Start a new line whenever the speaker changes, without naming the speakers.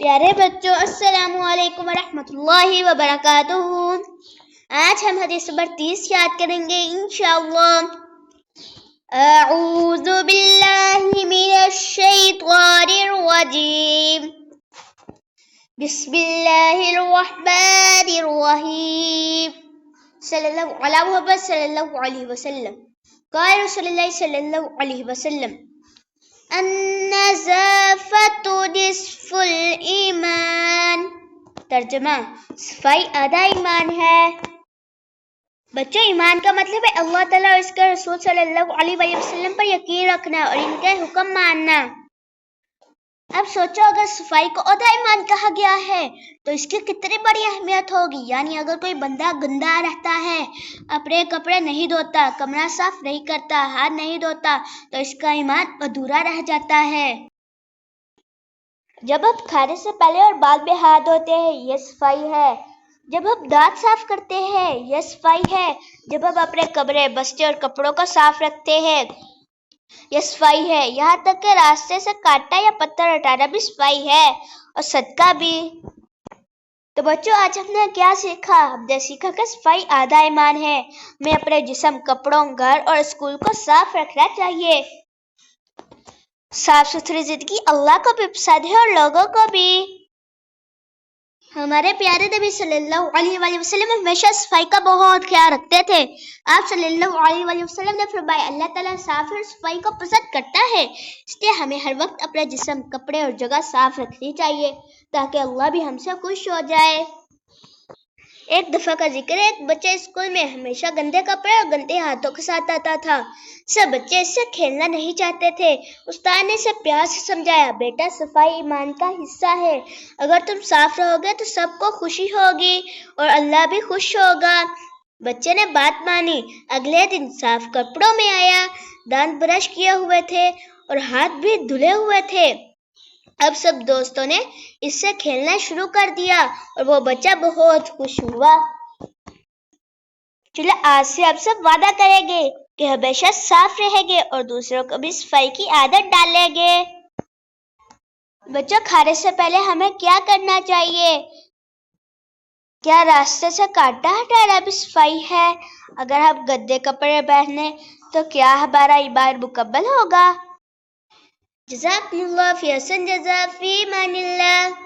پیارے بچوں، السلام علیکم ورحمۃ اللہ وبرکاتہ۔ آج ہم حدیث نمبر 30 یاد کریں گے انشاءاللہ۔ اعوذ باللہ من الشیطان الرجیم، بسم اللہ الرحمن الرحیم، صلی اللہ علی محمد صلی اللہ علیہ وسلم۔ قال رسول اللہ صلی اللہ علیہ وسلم، النظافۃ نصف الایمان۔ ترجمہ، صفائی آدھا ایمان ہے۔ بچوں، ایمان کا مطلب ہے اللہ تعالیٰ اور اس کے رسول صلی اللہ علیہ وسلم پر یقین رکھنا اور ان کے حکم ماننا۔ اب سوچو، اگر صفائی کو آدھا ایمان کہا گیا ہے تو اس کی کتنی بڑی اہمیت ہوگی۔ یعنی اگر کوئی بندہ گندا رہتا ہے، اپنے کپڑے نہیں دھوتا، کمرہ صاف نہیں کرتا، ہاتھ نہیں دھوتا، تو اس کا ایمان ادھورا رہ جاتا ہے۔ جب ہم کھانے سے پہلے اور بعد میں ہاتھ دھوتے ہیں، یہ صفائی ہے۔ جب ہم دانت صاف کرتے ہیں، یہ صفائی ہے۔ جب ہم اپنے کمرے، بستے اور کپڑوں کو صاف رکھتے ہیں، یہ صفائی ہے۔ یہاں تک کہ راستے سے کانٹا یا پتھر ہٹانا بھی صفائی ہے، اور صدقہ بھی۔ تو بچوں، آج ہم نے کیا سیکھا؟ ہم نے سیکھا کہ صفائی آدھا ایمان ہے۔ ہمیں اپنے جسم، کپڑوں، گھر اور اسکول کو صاف رکھنا چاہیے۔ صاف ستھری زندگی اللہ کو بھی پسند ہے اور لوگوں کو بھی۔ ہمارے پیارے نبی صلی اللہ علیہ وسلم ہمیشہ صفائی کا بہت خیال رکھتے تھے۔ آپ صلی اللہ علیہ وسلم نے فرمایا، اللہ تعالیٰ صاف اور صفائی کو پسند کرتا ہے، اس لیے ہمیں ہر وقت اپنا جسم، کپڑے اور جگہ صاف رکھنی چاہیے تاکہ اللہ بھی ہم سے خوش ہو جائے۔ ایک دفعہ کا ذکر ہے، ایک بچہ اسکول میں ہمیشہ گندے کپڑے اور گندے ہاتھوں کے ساتھ آتا تھا۔ سب بچے اس سے کھیلنا نہیں چاہتے تھے۔ استاد نے اسے پیار سے سمجھایا، بیٹا صفائی ایمان کا حصہ ہے، اگر تم صاف رہو گے تو سب کو خوشی ہوگی اور اللہ بھی خوش ہوگا۔ بچے نے بات مانی۔ اگلے دن صاف کپڑوں میں آیا، دانت برش کیے ہوئے تھے اور ہاتھ بھی دھلے ہوئے تھے۔ اب سب دوستوں نے اس سے کھیلنا شروع کر دیا اور وہ بچہ بہت خوش ہوا۔ چلو، آج سے اب سب وعدہ کریں گے کہ ہمیشہ صاف رہیں گے اور دوسروں کو بھی صفائی کی عادت ڈالیں گے۔ بچوں، کھانے سے پہلے ہمیں کیا کرنا چاہیے؟ کیا راستے سے کانٹا ہٹانا بھی صفائی ہے؟ اگر ہم گندے کپڑے پہنے تو کیا ہمارا ایمان مکمل ہوگا؟ جزاکم اللہ، فی احسن جزا، فی امان اللہ۔